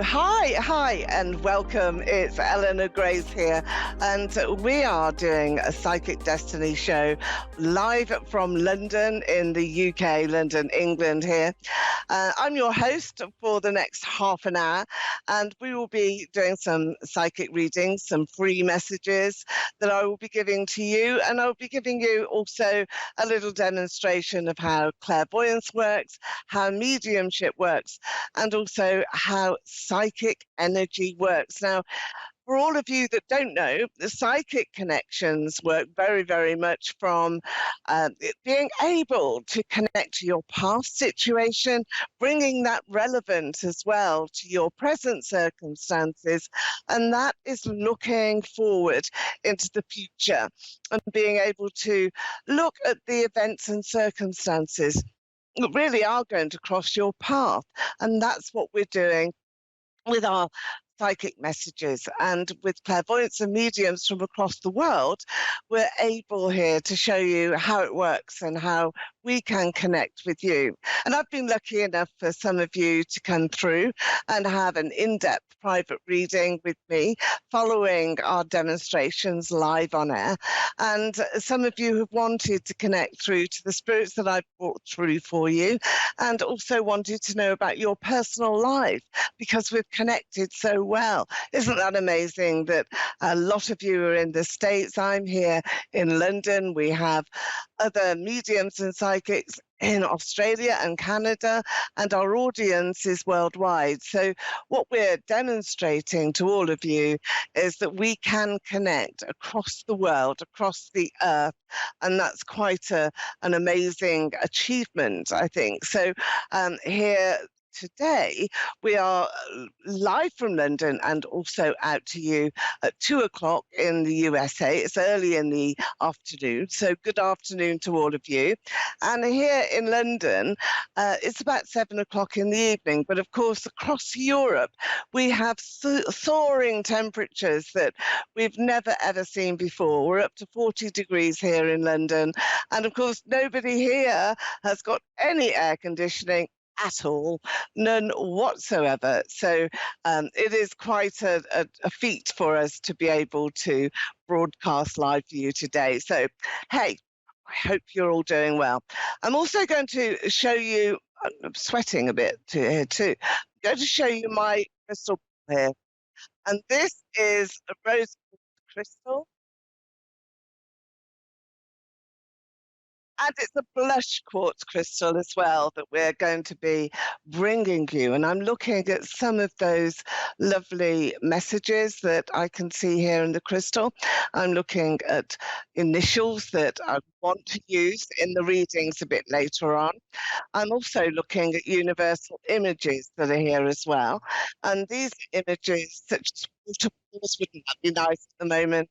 Hi, and welcome. It's Eleanor Grace here, and we are doing a Psychic Destiny show live from London in the UK, London, England here. I'm your host for the next half an hour, and we will be doing some psychic readings, some free messages that I will be giving to you, and I'll be giving you also a little demonstration of how clairvoyance works, how mediumship works, and also how psychic energy works. Now, for all of you that don't know, the psychic connections work very, very much from being able to connect to your past situation, bringing that relevant as well to your present circumstances, and that is looking forward into the future and being able to look at the events and circumstances that really are going to cross your path. And that's what we're doing with our psychic messages, and with clairvoyants and mediums from across the world, we're able here to show you how it works and how we can connect with you. And I've been lucky enough for some of you to come through and have an in-depth private reading with me following our demonstrations live on air. And some of you have wanted to connect through to the spirits that I've brought through for you, and also wanted to know about your personal life, because we've connected so well. Isn't that amazing that a lot of you are in the States? I'm here in London. We have other mediums and psychics in Australia and Canada, and our audience is worldwide. So what we're demonstrating to all of you is that we can connect across the world, across the earth, and that's quite an amazing achievement, I think. So here today we are live from London and also out to you at 2 o'clock in the USA. It's early in the afternoon, so good afternoon to all of you. And here in London, it's about 7 o'clock in the evening. But of course, across Europe, we have soaring temperatures that we've never ever seen before. We're up to 40 degrees here in London. And of course, nobody here has got any air conditioning at all, none whatsoever. So it is quite a feat for us to be able to broadcast live for you today. So, hey, I hope you're all doing well. I'm also going to show you, I'm sweating a bit here too. I'm going to show you my crystal ball here. And this is a rose crystal. And it's a blush quartz crystal as well that we're going to be bringing you. And I'm looking at some of those lovely messages that I can see here in the crystal. I'm looking at initials that I want to use in the readings a bit later on. I'm also looking at universal images that are here as well. And these images, such as waterfalls, wouldn't that be nice at the moment?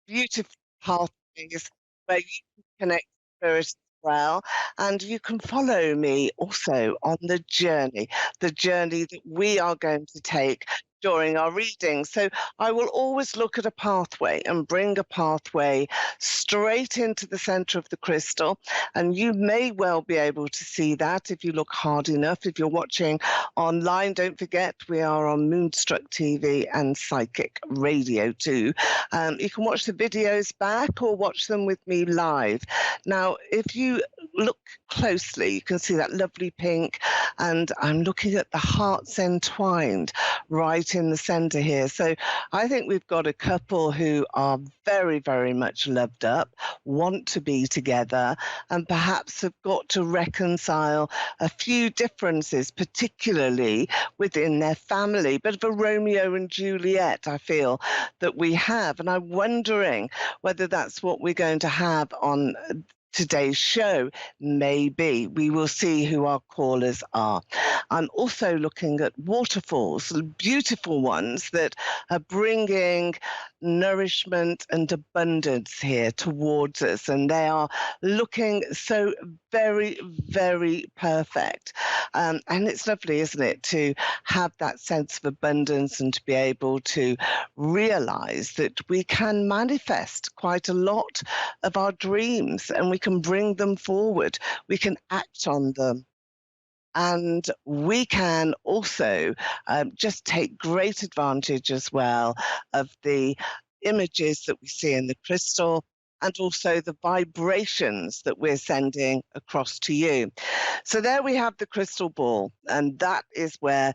Beautiful pathways where you can connect spirit as well. And you can follow me also on the journey that we are going to take during our reading. So I will always look at a pathway and bring a pathway straight into the center of the crystal. And you may well be able to see that if you look hard enough. If you're watching online, don't forget we are on Moonstruck TV and Psychic Radio too. You can watch the videos back or watch them with me live. Now, if you look closely, you can see that lovely pink, and I'm looking at the hearts entwined right in the center here. So I think we've got a couple who are very, very much loved up, want to be together, and perhaps have got to reconcile a few differences, particularly within their family. Bit of a Romeo and Juliet, I feel, that we have. And I'm wondering whether that's what we're going to have on today's show. Maybe. We will see who our callers are. I'm also looking at waterfalls, beautiful ones that are bringing nourishment and abundance here towards us, and they are looking so very, very perfect. And it's lovely, isn't it, to have that sense of abundance and to be able to realize that we can manifest quite a lot of our dreams, and we can bring them forward. We can act on them. And we can also just take great advantage as well of the images that we see in the crystal and also the vibrations that we're sending across to you. So there we have the crystal ball, and that is where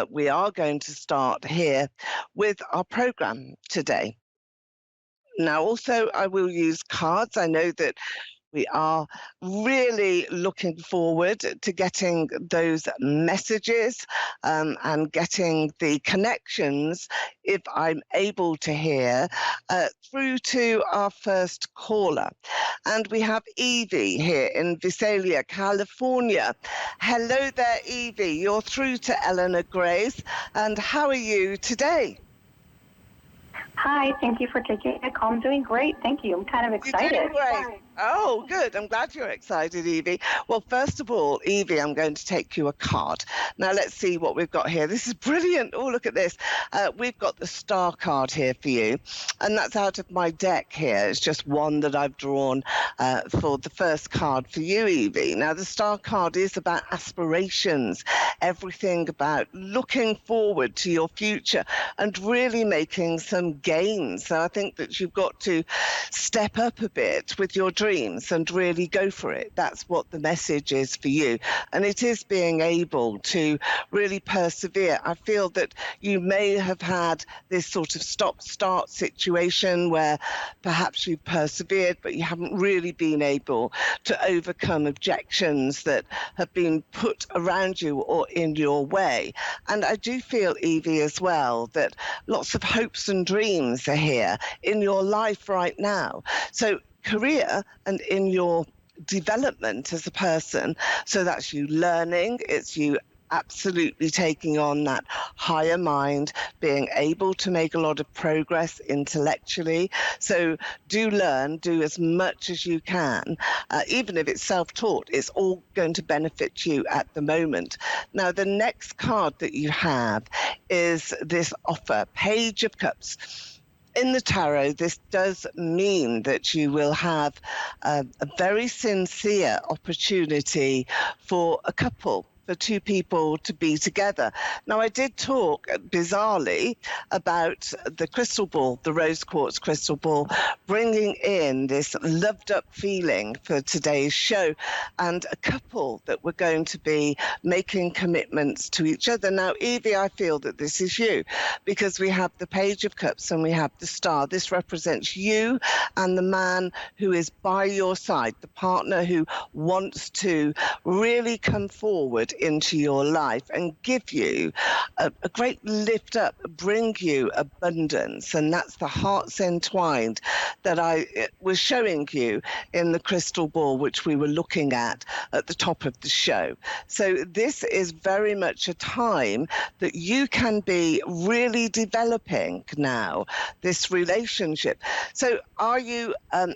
we are going to start here with our program today. Now, also, I will use cards. I know that we are really looking forward to getting those messages and getting the connections, if I'm able to hear, through to our first caller. And we have Evie here in Visalia, California. Hello there, Evie. You're through to Eleanor Grace. And how are you today? Hi, thank you for taking the call. I'm doing great. Thank you. I'm kind of excited. You're doing great. Oh, good. I'm glad you're excited, Evie. Well, first of all, Evie, I'm going to take you a card. Now, let's see what we've got here. This is brilliant. Oh, look at this. We've got the star card here for you, and that's out of my deck here. It's just one that I've drawn for the first card for you, Evie. Now, the star card is about aspirations, everything about looking forward to your future and really making some gains. So I think that you've got to step up a bit with your dreams and really go for it. That's what the message is for you. And it is being able to really persevere. I feel that you may have had this sort of stop-start situation where perhaps you've persevered, but you haven't really been able to overcome objections that have been put around you or in your way. And I do feel, Evie, as well, that lots of hopes and dreams are here in your life right now. So career and in your development as a person. So that's you learning, it's you absolutely taking on that higher mind, being able to make a lot of progress intellectually. So do learn, do as much as you can. Even if it's self-taught, it's all going to benefit you at the moment. Now, the next card that you have is this offer, Page of Cups. In the tarot, this does mean that you will have a very sincere opportunity for a couple, for two people to be together. Now, I did talk bizarrely about the crystal ball, the rose quartz crystal ball, bringing in this loved up feeling for today's show, and a couple that were going to be making commitments to each other. Now, Evie, I feel that this is you, because we have the Page of Cups and we have the Star. This represents you and the man who is by your side, the partner who wants to really come forward into your life and give you a great lift up, bring you abundance. And that's the hearts entwined that I was showing you in the crystal ball, which we were looking at the top of the show. So this is very much a time that you can be really developing now, this relationship. So are you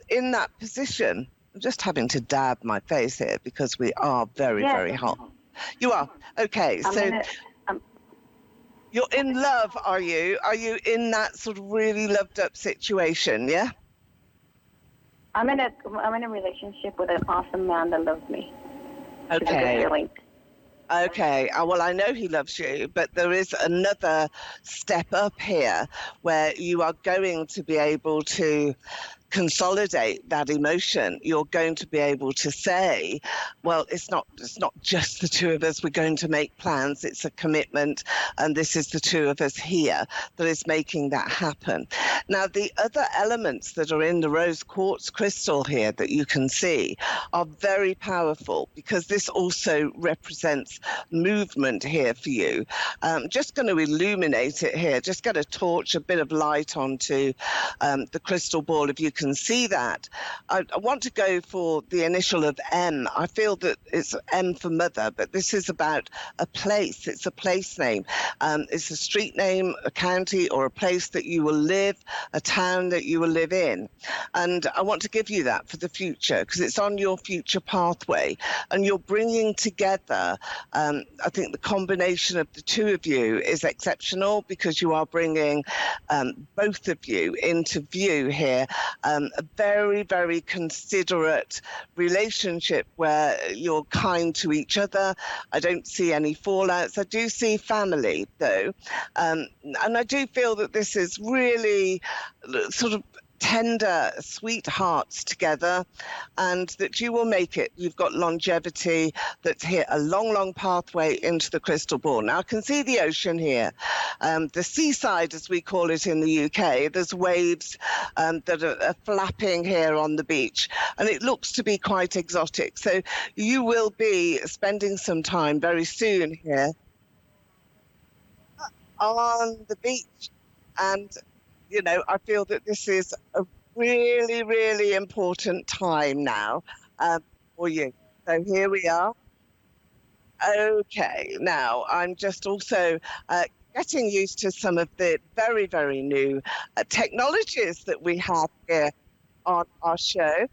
in that position? I'm just having to dab my face here because we are very, very hot. You are? Okay, so you're in love, are you? Are you in that sort of really loved up situation, yeah? I'm in a relationship with an awesome man that loves me. Okay. Okay, well, I know he loves you, but there is another step up here where you are going to be able to consolidate that emotion. You're going to be able to say, well, it's not just the two of us, we're going to make plans, it's a commitment, and this is the two of us here that is making that happen. Now, the other elements that are in the rose quartz crystal here that you can see are very powerful, because this also represents movement here for you. Just going to illuminate it here, just get a torch, a bit of light onto the crystal ball, if you can see that. I want to go for the initial of M. I feel that it's M for mother, but this is about a place. It's a place name. It's a street name, a county, or a place that you will live, a town that you will live in. And I want to give you that for the future, because it's on your future pathway. And you're bringing together, I think the combination of the two of you is exceptional, because you are bringing both of you into view here a very, very considerate relationship where you're kind to each other. I don't see any fallouts. I do see family, though. And I do feel that this is really sort of tender, sweet hearts together, and that you will make it. You've got longevity that's here, a long, long pathway into the crystal ball. Now, I can see the ocean here. The seaside, as we call it in the UK, there's waves that are flapping here on the beach, and it looks to be quite exotic. So you will be spending some time very soon here on the beach. And I feel that this is a really, really important time now for you. So here we are. Okay, now I'm just also getting used to some of the very, very new technologies that we have here on our show.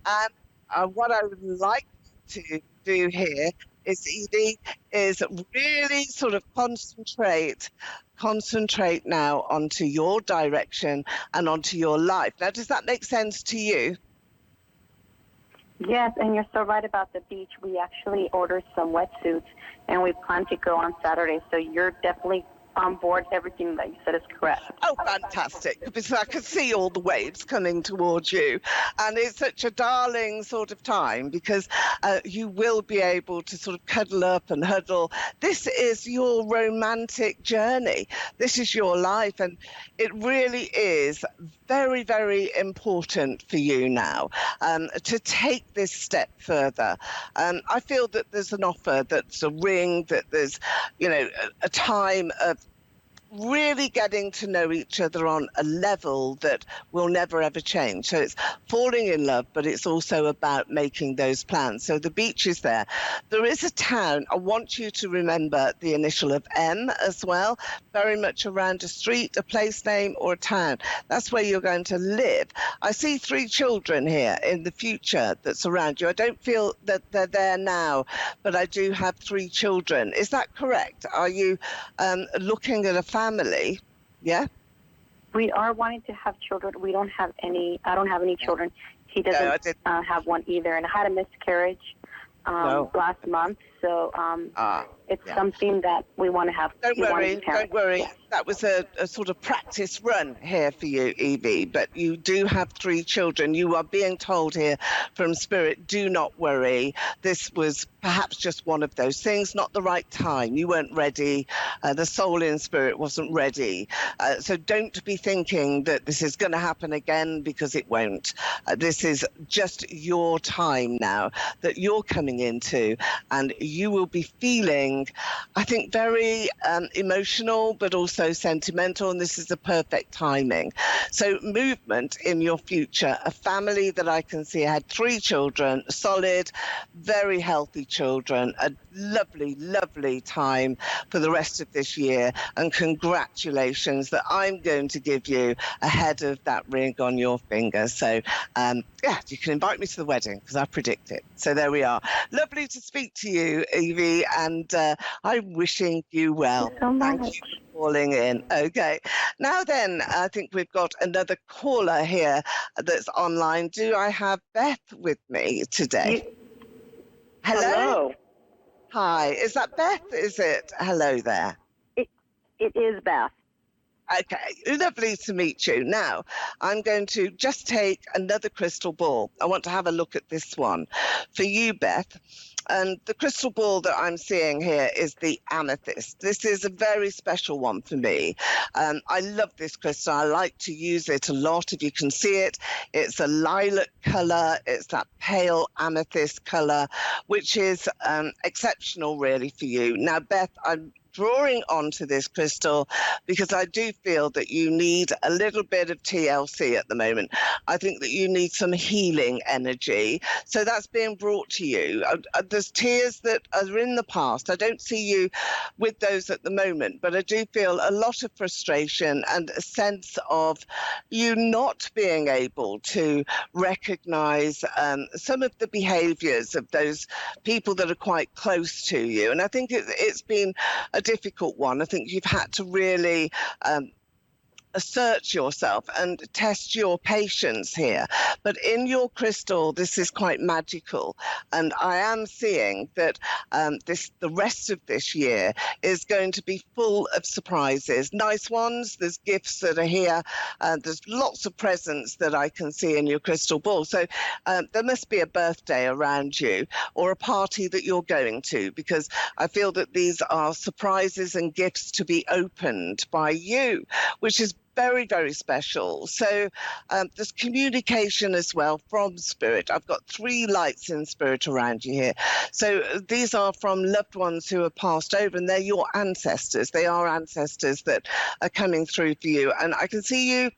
And what I would like to do here is, Edie, is really sort of concentrate now onto your direction and onto your life. Now, does that make sense to you? Yes, and you're so right about the beach. We actually ordered some wetsuits, and we plan to go on Saturday. So you're definitely on board. Everything that you said is correct. Oh, fantastic. Because I can see all the waves coming towards you. And it's such a darling sort of time because you will be able to sort of cuddle up and huddle. This is your romantic journey. This is your life. And it really is very, very important for you now to take this step further. I feel that there's an offer, that's a ring, that there's, a time of really getting to know each other on a level that will never ever change. So it's falling in love, but it's also about making those plans. So the beach is there. There is a town. I want you to remember the initial of M as well, very much around a street, a place name, or a town. That's where you're going to live. I see 3 children here in the future that's around you. I don't feel that they're there now, but I do have 3 children. Is that correct? Are you looking at a family? Yeah. We are wanting to have children. We don't have any. I don't have any children. He doesn't have one either. And I had a miscarriage last month, so it's something that we want to have. Don't worry. Yes. That was a sort of practice run here for you, Evie, but you do have 3 children. You are being told here from Spirit, do not worry. This was perhaps just one of those things, not the right time. You weren't ready. The soul in Spirit wasn't ready. So don't be thinking that this is going to happen again, because it won't. This is just your time now that you're coming into, and you will be feeling, I think, very emotional, but also sentimental, and this is the perfect timing. So movement in your future, a family that I can see had 3 children, solid, very healthy children, a lovely, lovely time for the rest of this year, and congratulations that I'm going to give you ahead of that ring on your finger. So you can invite me to the wedding because I predict it. So there we are. Lovely to speak to you, Evie, and I'm wishing you well. Thank you for calling in. Okay. Now then, I think we've got another caller here that's online. Do I have Beth with me today? Hello? Hi. Is that Beth? Is it? Hello there. It is Beth. Okay, lovely to meet you. Now, I'm going to just take another crystal ball. I want to have a look at this one for you, Beth. And the crystal ball that I'm seeing here is the amethyst. This is a very special one for me. I love this crystal. I like to use it a lot. If you can see it, it's a lilac color. It's that pale amethyst color, which is exceptional really for you. Now, Beth, I'm drawing onto this crystal because I do feel that you need a little bit of TLC at the moment. I think that you need some healing energy. So that's being brought to you. There's tears that are in the past. I don't see you with those at the moment, but I do feel a lot of frustration and a sense of you not being able to recognize some of the behaviors of those people that are quite close to you. And I think it's been a difficult one. I think you've had to really assert yourself and test your patience here. But in your crystal, this is quite magical. And I am seeing that the rest of this year is going to be full of surprises, nice ones. There's gifts that are here. There's lots of presents that I can see in your crystal ball. So there must be a birthday around you or a party that you're going to, because I feel that these are surprises and gifts to be opened by you, which is very, very special. So there's communication as well from spirit. I've got 3 lights in spirit around you here. So these are from loved ones who have passed over, and they're your ancestors. They are ancestors that are coming through for you. And I can see you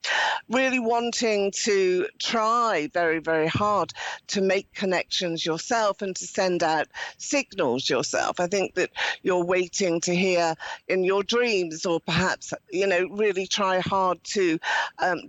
really wanting to try very, very hard to make connections yourself and to send out signals yourself. I think that you're waiting to hear in your dreams, or perhaps, really try hard to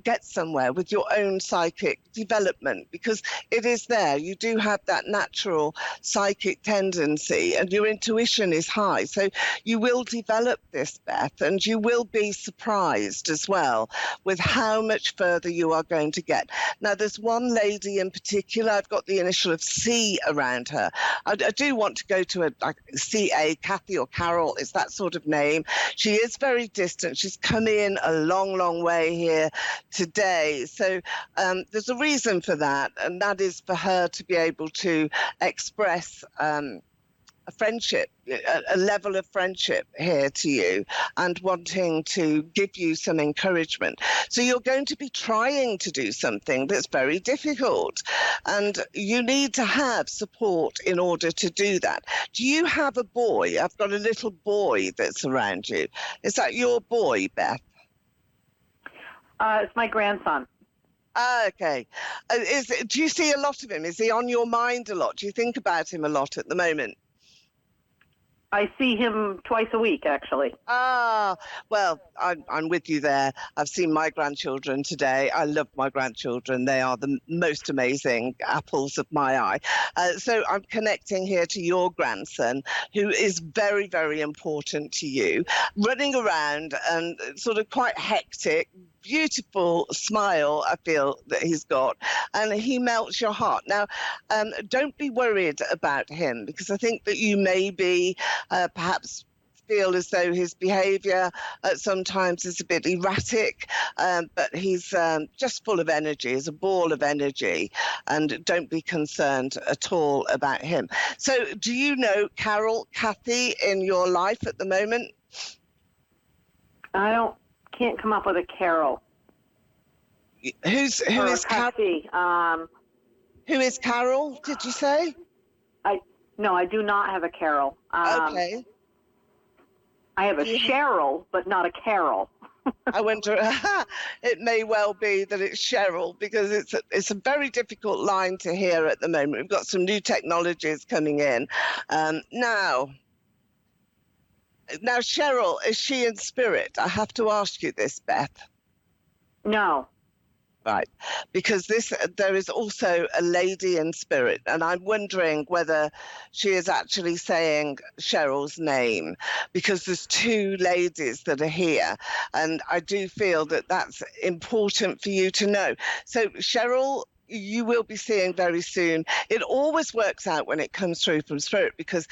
get somewhere with your own psychic development, because it is there. You do have that natural psychic tendency and your intuition is high. So you will develop this, Beth, and you will be surprised as well with how much further you are going to get. Now, there's one lady in particular, I've got the initial of C around her. I do want to go to like CA, Kathy or Carol, is that sort of name. She is very distant. She's come in a long, long way here today. So there's a reason for that, and that is for her to be able to express a friendship, a level of friendship here to you, and wanting to give you some encouragement. So you're going to be trying to do something that's very difficult, and you need to have support in order to do that. Do you have a boy? I've got a little boy that's around you. Is that your boy, Beth? It's my grandson. Okay. Do you see a lot of him? Is he on your mind a lot? Do you think about him a lot at the moment? I see him twice a week, actually. Well, I'm with you there. I've seen my grandchildren today. I love my grandchildren. They are the most amazing apples of my eye. So I'm connecting here to your grandson, who is very, very important to you, running around and sort of quite hectic, beautiful smile I feel that he's got, and he melts your heart. Now, don't be worried about him, because I think that you may be perhaps feel as though his behavior sometimes is a bit erratic, but he's just full of energy. He's a ball of energy, and don't be concerned at all about him. So do you know Carol, Kathy in your life at the moment? Can't come up with a Carol. Who is Carol? Who is Carol, did you say? No, I do not have a Carol. Okay. I have a Cheryl, but not a Carol. I wonder, it may well be that it's Cheryl, because it's a very difficult line to hear at the moment. We've got some new technologies coming in. Now, Cheryl, is she in spirit? I have to ask you this, Beth. No. Right, because there is also a lady in spirit, and I'm wondering whether she is actually saying Cheryl's name, because there's 2 ladies that are here, and I do feel that that's important for you to know. So Cheryl, you will be seeing very soon. It always works out when it comes through from spirit, because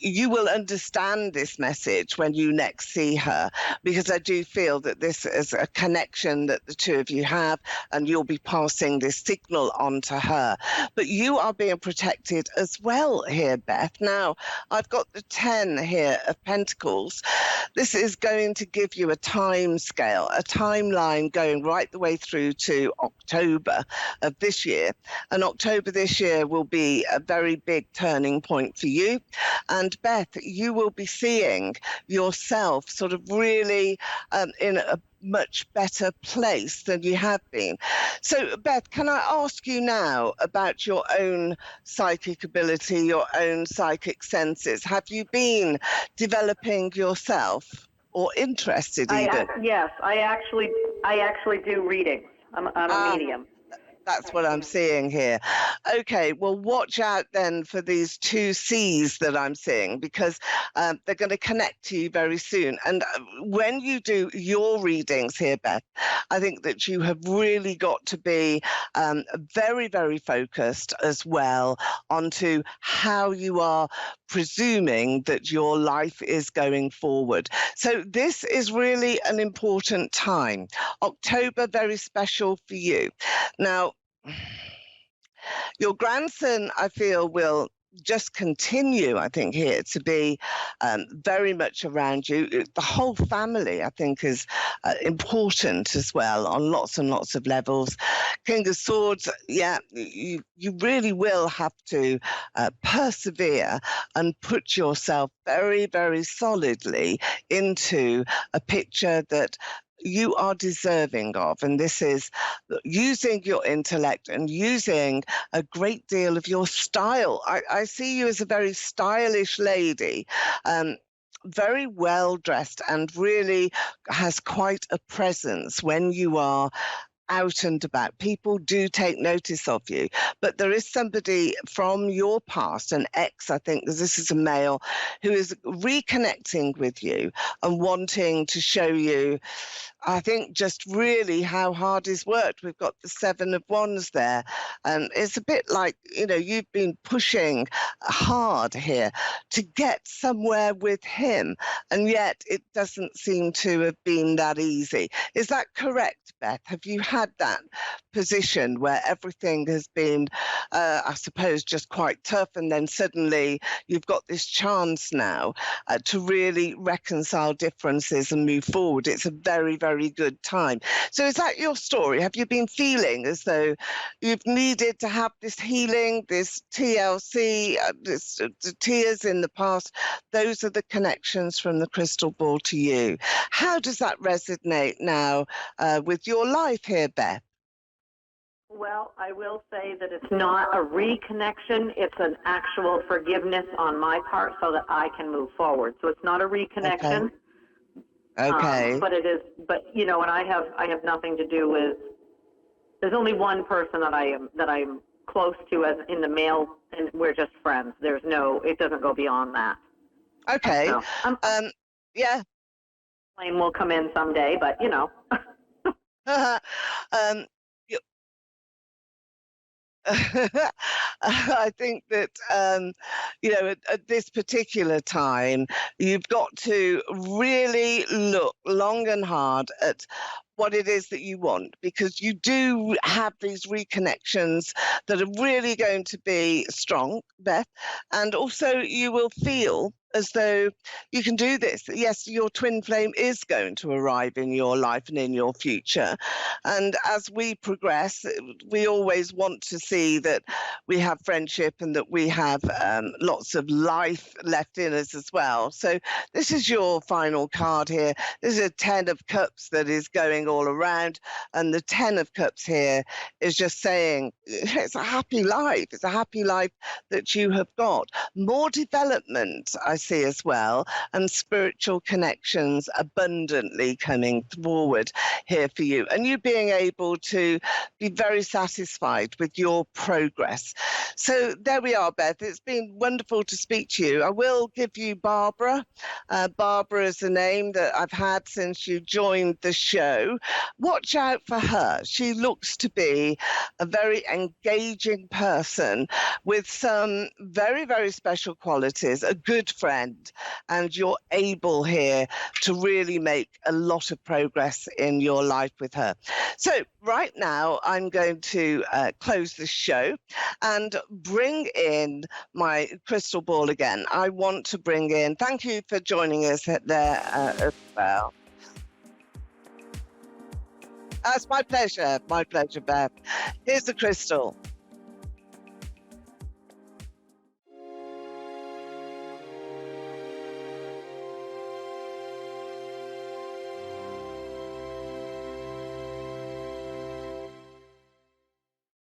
you will understand this message when you next see her, because I do feel that this is a connection that the 2 of you have, and you'll be passing this signal on to her. But you are being protected as well here, Beth. Now, I've got the 10 here of Pentacles. This is going to give you a time scale, a timeline going right the way through to October of this year. And October this year will be a very big turning point for you. And Beth, you will be seeing yourself sort of really in a much better place than you have been. So, Beth, can I ask you now about your own psychic ability, your own psychic senses? Have you been developing yourself, or interested even? Yes, I actually do readings. I'm a medium. That's what I'm seeing here. Okay, well, watch out then for these two C's that I'm seeing, because they're going to connect to you very soon. And when you do your readings here, Beth, I think that you have really got to be very, very focused as well onto how you are presuming that your life is going forward. So this is really an important time. October, very special for you. Now, your grandson, I feel, will just continue, I think, here to be very much around you. The whole family, I think, is important as well on lots and lots of levels. King of Swords, yeah, you really will have to persevere and put yourself very, very solidly into a picture that you are deserving of. And this is using your intellect and using a great deal of your style. I see you as a very stylish lady, very well dressed, and really has quite a presence when you are out and about. People do take notice of you, but there is somebody from your past, an ex, I think, because this is a male, who is reconnecting with you and wanting to show you, I think, just really how hard he's worked. We've got the 7 of Wands there, and it's a bit like, you know, you've been pushing hard here to get somewhere with him, and yet it doesn't seem to have been that easy. Is that correct, Beth? Have you had that position where everything has been, I suppose, just quite tough, and then suddenly you've got this chance now to really reconcile differences and move forward? It's a very, very good time. So is that your story? Have you been feeling as though you've needed to have this healing, this TLC, the tears in the past? Those are the connections from the crystal ball to you. How does that resonate now with your life here, Beth? Well, I will say that it's not a reconnection. It's an actual forgiveness on my part so that I can move forward. So it's not a reconnection. Okay. But it is, but you know, and I have nothing to do with, there's only one person that I'm close to as in the male, and we're just friends. There's no, it doesn't go beyond that. Okay. So, yeah. Flame will come in someday, but you know. I think that, you know, at this particular time, you've got to really look long and hard at what it is that you want, because you do have these reconnections that are really going to be strong, Beth, and also you will feel as though you can do this. Yes, your twin flame is going to arrive in your life and in your future. And as we progress, we always want to see that we have friendship and that we have lots of life left in us as well. So this is your final card here. This is a 10 of Cups that is going all around. And the 10 of Cups here is just saying it's a happy life. It's a happy life that you have got. More development, I see as well, and spiritual connections abundantly coming forward here for you, and you being able to be very satisfied with your progress. So there we are, Beth. It's been wonderful to speak to you. I will give you Barbara. Barbara is a name that I've had since you joined the show. Watch out for her. She looks to be a very engaging person with some very, very special qualities, a good friend, and you're able here to really make a lot of progress in your life with her. So right now I'm going to close the show and bring in my crystal ball again. I want to bring in, thank you for joining us there as well. That's my pleasure, Beth. Here's the crystal.